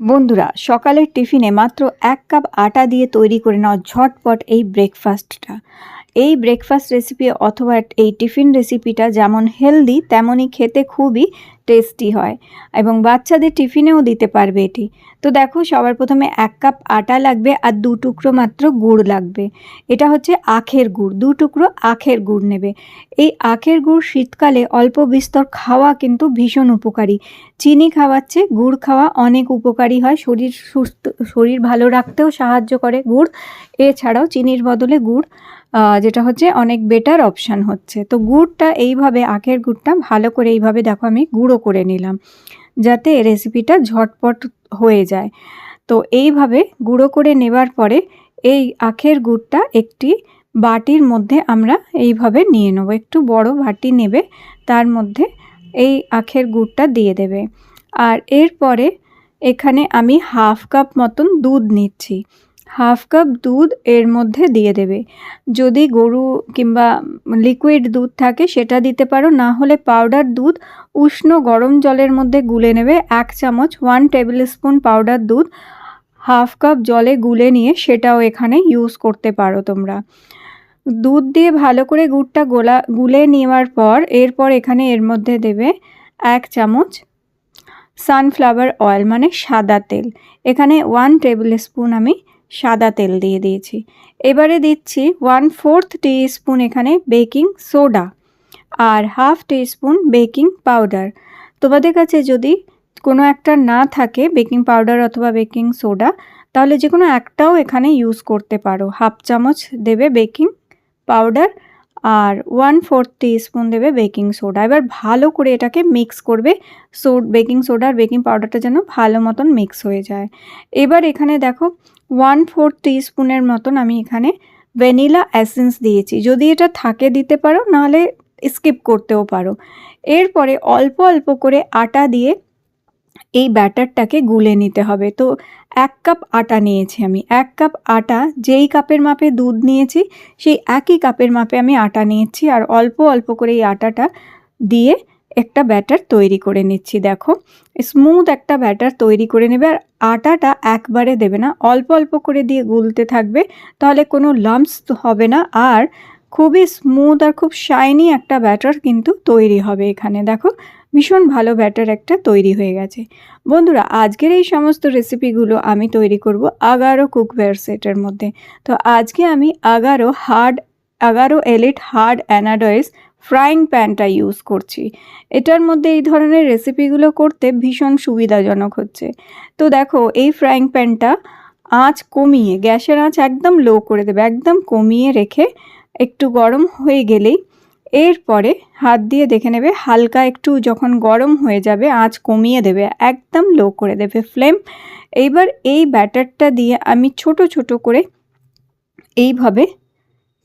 বন্ধুরা, সকালের টিফিনে মাত্র 1 কাপ আটা দিয়ে তৈরি করে নাও ঝটপট এই ব্রেকফাস্টটা। এই ব্রেকফাস্ট রেসিপি অথবা এই টিফিন রেসিপিটা যেমন হেলদি তেমনই খেতে খুবই টেস্টি হয় এবং বাচ্চাদের টিফিনেও দিতে পারবে এটি। তো দেখো, সবার প্রথমে 1 কাপ আটা লাগবে আর 2 টুকরো মাত্র গুড় লাগবে। এটা হচ্ছে আখের গুড়, 2 টুকরো আখের গুড় নেবে। এই আখের গুড় শীতকালে অল্প বিস্তর খাওয়া কিন্তু ভীষণ উপকারী। চিনি খাওয়ার চেয়ে গুড় খাওয়া অনেক উপকারী হয়, শরীর ভালো রাখতেও সাহায্য করে গুড়। এছাড়াও চিনির বদলে গুড় যেটা হচ্ছে অনেক বেটার অপশান হচ্ছে। তো গুড়টা এইভাবে, আখের গুড়টা ভালো করে এইভাবে দেখো আমি গুঁড়ো করে নিলাম, যাতে রেসিপিটা ঝটপট হয়ে যায়। তো এইভাবে গুঁড়ো করে নেবার পরে এই আখের গুড়টা একটি বাটির মধ্যে আমরা এইভাবে নিয়ে নেব। একটু বড় বাটি নেবে, তার মধ্যে এই আখের গুড়টা দিয়ে দেবে। আর এরপরে এখানে আমি 1/2 কাপ মতন দুধ নিচ্ছি। 1/2 কাপ দুধ এর মধ্যে দিয়ে দেবে। যদি গরু কিংবা লিকুইড দুধ থাকে সেটা দিতে পারো, না হলে পাউডার দুধ উষ্ণ গরম জলের মধ্যে গুলে নেবে। 1 চামচ 1 টেবিল স্পুন পাউডার দুধ 1/2 কাপ জলে গুলে নিয়ে সেটাও এখানে ইউজ করতে পারো তোমরা। দুধ দিয়ে ভালো করে গুড়টা গুলে নেওয়ার পর এরপর এখানে এর মধ্যে দেবে 1 চামচ সানফ্লাওয়ার অয়েল, মানে সাদা তেল। এখানে 1 টেবিল স্পুন আমি সাদা তেল দিয়ে দিয়েছি। এবারে দিচ্ছি 1/4 টিস্পুন এখানে বেকিং সোডা আর 1/2 টিস্পুন বেকিং পাউডার। তোমাদের কাছে যদি কোনো একটা না থাকে, বেকিং পাউডার অথবা বেকিং সোডা, তাহলে যে কোনো একটাও এখানে ইউজ করতে পারো। 1/2 চামচ দেবে বেকিং পাউডার আর 1/4 টিস্পুন দেবে বেকিং সোডা। এবার ভালো করে এটাকে মিক্স করবে। বেকিং সোডা আর বেকিং পাউডারটা যেন ভালো মতন মিক্স হয়ে যায়। এবার এখানে দেখো 1/4 টিস্পুনের মতন আমি এখানে ভ্যানিলা এসেন্স দিয়েছি। যদি এটা থাকে দিতে পারো, নাহলে স্কিপ করতেও পারো। এরপরে অল্প অল্প করে আটা দিয়ে এই ব্যাটারটাকে গুলে নিতে হবে। তো 1 কাপ আটা নিয়েছি আমি। 1 কাপ আটা, যেই কাপের মাপে দুধ নিয়েছি সেই একই কাপের মাপে আমি আটা নিয়েছি, আর অল্প অল্প করে এই আটাটা দিয়ে একটা ব্যাটার তৈরি করে নিচ্ছি। দেখো, স্মুথ একটা ব্যাটার তৈরি করে নেবে। আর আটাটা একবারে দেবে না, অল্প অল্প করে দিয়ে গুলতে থাকবে, তাহলে কোনো লাম্পস হবে না, আর খুবই স্মুথ আর খুব শাইনি একটা ব্যাটার কিন্তু তৈরি হবে। এখানে দেখো, ভীষণ ভালো ব্যাটার একটা তৈরি হয়ে গেছে। বন্ধুরা, আজকের এই সমস্ত রেসিপিগুলো আমি তৈরি করব আগারো কুকওয়্যার সেটের মধ্যে। তো আজকে আমি আগারো এলিট হার্ড অ্যানাডয়েস ফ্রাইং প্যানটা ইউজ করছি। এটার মধ্যে এই ধরনের রেসিপিগুলো করতে ভীষণ সুবিধাজনক হচ্ছে। তো দেখো, এই ফ্রাইং প্যানটা আঁচ কমিয়ে, গ্যাসের আঁচ একদম লো করে দেবে, একদম কমিয়ে রেখে একটু গরম হয়ে গেলেই এরপরে হাত দিয়ে দেখে নেবে, হালকা একটু যখন গরম হয়ে যাবে আঁচ কমিয়ে দেবে, একদম লো করে দেবে ফ্লেম। এইবার এই ব্যাটারটা দিয়ে আমি ছোট ছোট করে এইভাবে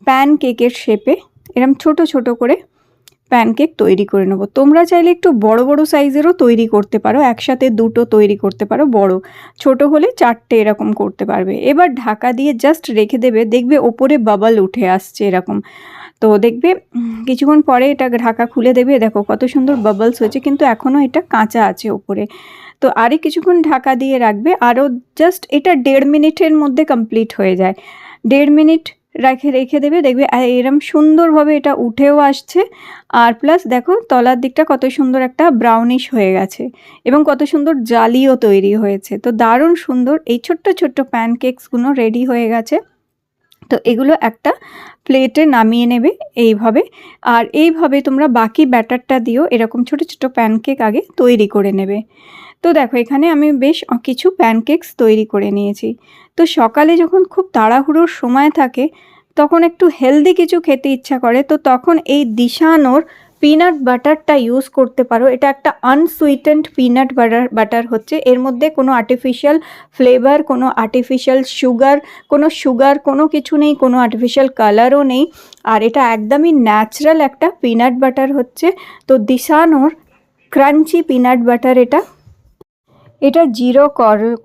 প্যানকেকের শেপে এরম ছোট ছোট করে প্যানকেক তৈরি করে নেবো। তোমরা চাইলে একটু বড় বড় সাইজেরও তৈরি করতে পারো, একসাথে 2টো তৈরি করতে পারো, বড় ছোট হলে 4টে এরকম করতে পারবে। এবার ঢাকা দিয়ে জাস্ট রেখে দেবে, দেখবে ওপরে বাবল উঠে আসছে এরকম। তো দেখবে কিছুক্ষণ পরে এটা ঢাকা খুলে দেবে, দেখো কত সুন্দর বাবলস হয়েছে, কিন্তু এখনও এটা কাঁচা আছে ওপরে। তো আরে কিছুক্ষণ ঢাকা দিয়ে রাখবে, আরও জাস্ট এটা 1.5 মিনিটের মধ্যে কমপ্লিট হয়ে যায়। 1.5 মিনিট রেখে দেবে, দেখবে এরম সুন্দরভাবে এটা উঠেও আসছে। আর প্লাস দেখো তলার দিকটা কত সুন্দর একটা ব্রাউনিশ হয়ে গেছে এবং কত সুন্দর জালিও তৈরি হয়েছে। তো দারুণ সুন্দর এই ছোট্ট ছোট্ট প্যানকেকসগুলো রেডি হয়ে গেছে। তো এগুলো একটা প্লেটে নামিয়ে নেবে এইভাবে। আর এইভাবে তোমরা বাকি ব্যাটারটা দিয়েও এরকম ছোট ছোট প্যানকেক আগে তৈরি করে নেবে। তো দেখো, এখানে আমি বেশ কিছু প্যানকেকস তৈরি করে নিয়েছি। তো সকালে যখন খুব তাড়াহুড়োর সময় থাকে, তখন একটু হেলদি কিছু খেতে ইচ্ছা করে, তো তখন এই দিশানোর পিনাট বাটারটা ইউজ করতে পারো। এটা একটা আনসুইটেন্ড পিনাট বাটার হচ্ছে, এর মধ্যে কোনো আর্টিফিশিয়াল ফ্লেভার, কোনো আর্টিফিশিয়াল সুগার কোনো কিছু নেই, কোনো আর্টিফিশিয়াল কালারও নেই, আর এটা একদমই ন্যাচারাল একটা পিনাট বাটার হচ্ছে। তো দিশানোর ক্রাঞ্চি পিনাট বাটার এটা 0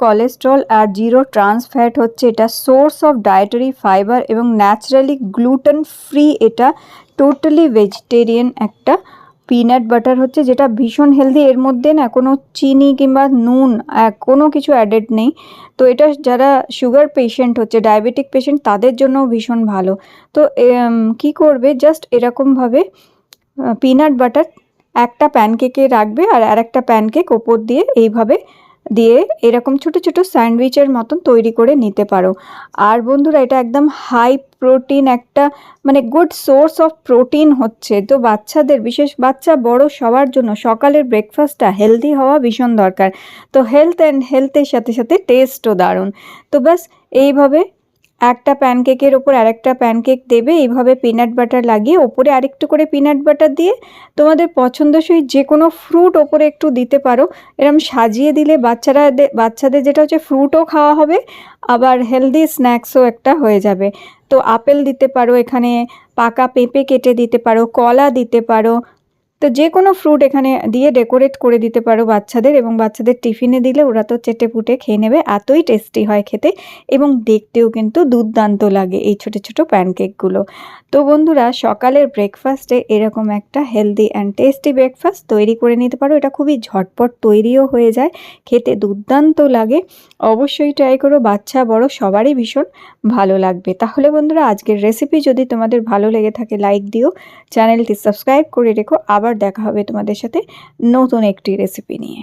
কোলেস্ট্রল আর 0 ট্রান্স ফ্যাট হচ্ছে। এটা সোর্স অফ ডায়েটারি ফাইবার এবং ন্যাচারালি গ্লুটেন ফ্রি। এটা টোটালি ভেজিটেরিয়ান একটা পিনাট বাটার হচ্ছে যেটা ভীষণ হেলদি, এর মধ্যে না কোনো চিনি কিংবা নুন কোনো কিছু অ্যাডেড নেই। তো এটা যারা সুগার পেশেন্ট হচ্ছে, ডায়াবেটিক পেশেন্ট, তাদের জন্যও ভীষণ ভালো। তো কি করবে, জাস্ট এরকমভাবে পিনাট বাটার একটা প্যানকেকে রাখবে আর আরেকটা প্যানকেক ওপর দিয়ে এইভাবে দিয়ে এরকম ছোট ছোট স্যান্ডউইচের মতন তৈরি করে নিতে পারো। আর বন্ধুরা, এটা একদম হাই প্রোটিন একটা মানে গুড সোর্স অফ প্রোটিন হচ্ছে। তো বাচ্চাদের, বিশেষ বাচ্চা বড় সবার জন্য সকালের ব্রেকফাস্টটা হেলদি হওয়া ভীষণ দরকার। তো হেলথের সাথে সাথে টেস্টও দারুণ। তো ব্যাস এইভাবে একটা প্যানকেকের ওপর আরেকটা প্যানকেক দেবে, এইভাবে পিনাট বাটার লাগিয়ে ওপরে আরেকটু করে পিনাট বাটার দিয়ে তোমাদের পছন্দসই যে কোনো ফ্রুট ওপরে একটু দিতে পারো। এরম সাজিয়ে দিলে বাচ্চাদের যেটা হচ্ছে ফ্রুটও খাওয়া হবে, আবার হেলদি স্ন্যাক্সও একটা হয়ে যাবে। তো আপেল দিতে পারো, এখানে পাকা পেঁপে কেটে দিতে পারো, কলা দিতে পারো। তো যে কোনো ফ্রুট এখানে দিয়ে ডেকোরেট করে দিতে পারো বাচ্চাদের, এবং বাচ্চাদের টিফিনে দিলে ওরা তো চেটে পুটে খেয়ে নেবে, এতই টেস্টি হয় খেতে এবং দেখতেও কিন্তু দুর্দান্ত লাগে এই ছোট ছোট প্যানকেকগুলো। তো বন্ধুরা, সকালের ব্রেকফাস্টে এরকম একটা হেলদি অ্যান্ড টেস্টি ব্রেকফাস্ট তৈরি করে নিতে পারো। এটা খুবই ঝটপট তৈরিও হয়ে যায়, খেতে দুর্দান্ত লাগে। অবশ্যই ট্রাই করো, বাচ্চা বড় সবারই ভীষণ ভালো লাগবে। তাহলে বন্ধুরা, আজকের রেসিপি যদি তোমাদের ভালো লেগে থাকে লাইক দিও, চ্যানেলটি সাবস্ক্রাইব করে রেখো। আবার দেখা হবে তোমাদের সাথে নতুন একটি রেসিপি নিয়ে।